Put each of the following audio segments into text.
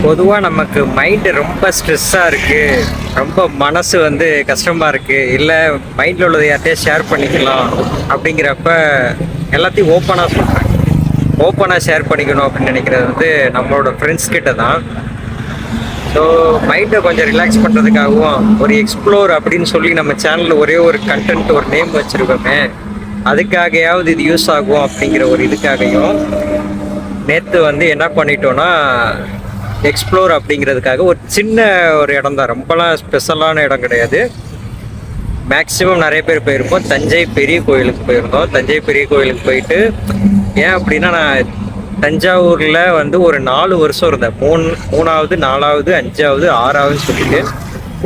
பொதுவாக நமக்கு மைண்டு ரொம்ப ஸ்ட்ரெஸ்ஸாக இருக்குது, ரொம்ப மனசு வந்து கஷ்டமாக இருக்குது, இல்லை மைண்டில் உள்ளதை யார்கிட்டயே ஷேர் பண்ணிக்கலாம் அப்படிங்கிறப்ப எல்லாத்தையும் ஓப்பனாக சொல்கிறேன். ஓப்பனாக ஷேர் பண்ணிக்கணும் அப்படின்னு நினைக்கிறது வந்து நம்மளோட ஃப்ரெண்ட்ஸ் கிட்ட தான். ஸோ மைண்டை கொஞ்சம் ரிலாக்ஸ் பண்ணுறதுக்காகவும் ஒரு எக்ஸ்ப்ளோர் அப்படின்னு சொல்லி நம்ம சேனலில் ஒரே ஒரு கண்டென்ட் ஒரு நேம் வச்சுருக்கோமே, அதுக்காகையாவது இது யூஸ் ஆகும் அப்படிங்கிற ஒரு இதுக்காகையும் நேற்று வந்து என்ன பண்ணிட்டோன்னா, எக்ஸ்ப்ளோர் அப்படிங்கிறதுக்காக ஒரு சின்ன ஒரு இடம் தான், ரொம்பலாம் ஸ்பெஷலான இடம் கிடையாது. மேக்ஸிமம் நிறைய பேர் போயிருப்போம். தஞ்சை பெரிய கோயிலுக்கு போயிருந்தோம். தஞ்சை பெரிய கோயிலுக்கு போயிட்டு ஏன் அப்படின்னா, நான் தஞ்சாவூரில் வந்து ஒரு 4 வருஷம் இருந்தேன். மூணாவது 4வது 5வது 6வது சொல்லிட்டு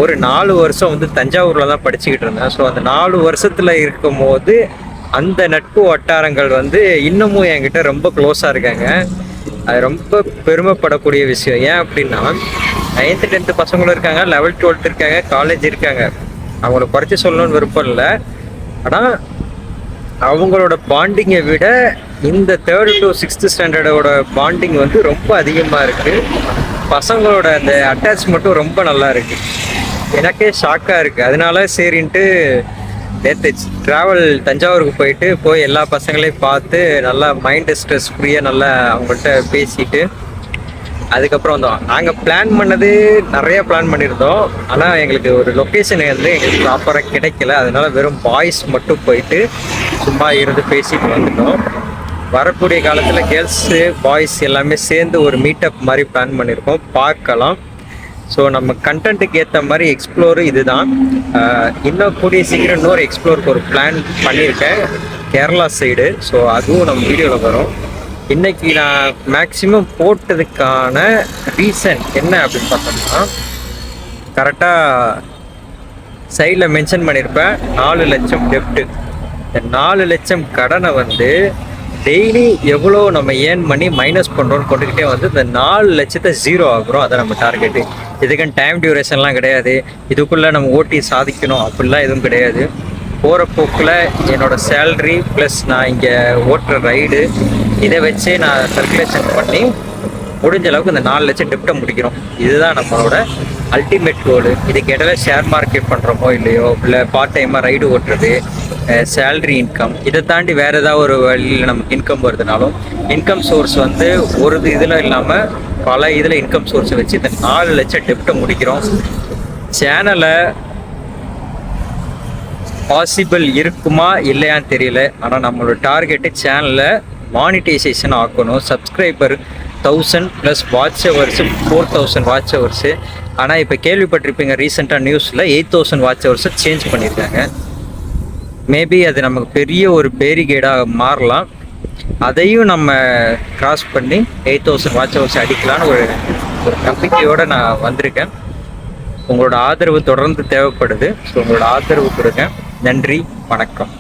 ஒரு 4 வருஷம் வந்து தஞ்சாவூரில் தான் படிச்சுக்கிட்டு இருந்தேன். ஸோ அந்த 4 வருஷத்தில் இருக்கும் போது அந்த நட்பு வட்டாரங்கள் வந்து இன்னமும் என்கிட்ட ரொம்ப க்ளோஸாக இருக்காங்க. அது ரொம்ப பெருமைப்படக்கூடிய விஷயம். ஏன் அப்படின்னா 9th 10th பசங்களும் இருக்காங்க, 11th 12th இருக்காங்க, காலேஜ் இருக்காங்க. அவங்கள குறைச்சி சொல்லணும்னு விருப்பம் இல்லை. ஆனால் அவங்களோட பாண்டிங்கை விட இந்த 3rd to 6th ஸ்டாண்டர்டோட பாண்டிங் வந்து ரொம்ப அதிகமாக இருக்குது. பசங்களோட அந்த அட்டாச்மெண்ட்டும் ரொம்ப நல்லா இருக்குது. எனக்கே ஷாக்காக இருக்குது. அதனால சரின்ட்டு நேற்று ட்ராவல் தஞ்சாவூருக்கு போய் எல்லா பசங்களையும் பார்த்து நல்லா மைண்டு ஸ்ட்ரெஸ் ஃப்ரீயாக நல்லா அவங்கள்ட்ட பேசிட்டு அதுக்கப்புறம் வந்தோம். நாங்கள் பிளான் பண்ணது நிறைய பிளான் பண்ணியிருந்தோம். ஆனால் எங்களுக்கு ஒரு லொக்கேஷன் வந்து எங்களுக்கு ப்ராப்பராக கிடைக்கல. அதனால வெறும் பாய்ஸ் மட்டும் போயிட்டு சும்மா இருந்து பேசிட்டு வந்துட்டோம். வரக்கூடிய காலத்தில் கேர்ள்ஸு பாய்ஸ் எல்லாமே சேர்ந்து ஒரு மீட்டப் மாதிரி பிளான் பண்ணியிருக்கோம், பார்க்கலாம். ஸோ நம்ம கண்டென்ட்டுக்கு ஏற்ற மாதிரி எக்ஸ்ப்ளோரு இதுதான். இன்னும் கூடிய சீக்கிரம் இன்னொரு எக்ஸ்ப்ளோருக்கு ஒரு பிளான் பண்ணியிருக்கேன் கேரளா சைடு. ஸோ அதுவும் நம்ம வீடியோவில் வரும். இன்றைக்கி நான் மேக்ஸிமம் போட்டதுக்கான ரீசன் என்ன அப்படின்னு பார்த்தோம்னா, கரெக்டாக சைடில் மென்ஷன் பண்ணியிருப்பேன் 4 லட்சம் டெப்ட்டு. இந்த 4 லட்சம் கடனை வந்து டெய்லி எவ்வளோ நம்ம ஏர்ன் பண்ணி மைனஸ் பண்ணுறோன்னு கொண்டுக்கிட்டே வந்து இந்த 4 லட்சத்தை 0 ஆகுறோம். அதை நம்ம டார்கெட்டு. இதுக்குன்னு டைம் டியூரேஷன்லாம் கிடையாது, இதுக்குள்ளே நம்ம ஓட்டி சாதிக்கணும் அப்படிலாம் எதுவும் கிடையாது. போகிற போக்கில் என்னோடய சேல்ரி ப்ளஸ் நான் இங்கே ஓட்டுற ரைடு இதை வச்சு நான் சர்க்குலேஷன் பண்ணி முடிஞ்ச அளவுக்கு இந்த 4 லட்சம் டெப்ட்டை முடிக்கிறோம். இதுதான் நம்மளோட அல்டிமேட் கோலு. இதுக்கு இடையில ஷேர் மார்க்கெட் பண்ணுறோமோ இல்லையோ, இல்லை பார்ட் டைமாக ரைடு ஓட்டுறது, சேல்ரி இன்கம், இதை தாண்டி வேறு ஏதாவது ஒரு வழியில் நமக்கு இன்கம் வருதுனாலும் இன்கம் சோர்ஸ் வந்து ஒரு இதில் இல்லாமல் பல இதில் இன்கம் சோர்ஸை வச்சு இந்த 4 லட்சம் டெப்ட்டை முடிக்கிறோம். சேனலை பாசிபிள் இருக்குமா இல்லையான்னு தெரியல. ஆனால் நம்மளோட டார்கெட்டு சேனலை மானிட்டைசேஷன் ஆக்கணும். Subscriber 1000 plus watch hours 4000 watch hours. ஆனால் இப்போ கேள்விப்பட்டிருப்பீங்க ரீசெண்டாக நியூஸில் 8000 வாட்ச் ஹவர்ஸை சேஞ்ச் பண்ணியிருக்காங்க. மேபி அது நமக்கு பெரிய ஒரு பேரிகேடாக மாறலாம். அதையும் நம்ம கிராஸ் பண்ணி 8000 வாட்ச் ஹவர்ஸ் அடிக்கலான்னு ஒரு நம்பிக்கையோடு நான் வந்திருக்கேன். உங்களோட ஆதரவு தொடர்ந்து தேவைப்படுது. ஸோ உங்களோட ஆதரவு கொடுங்க. நன்றி, வணக்கம்.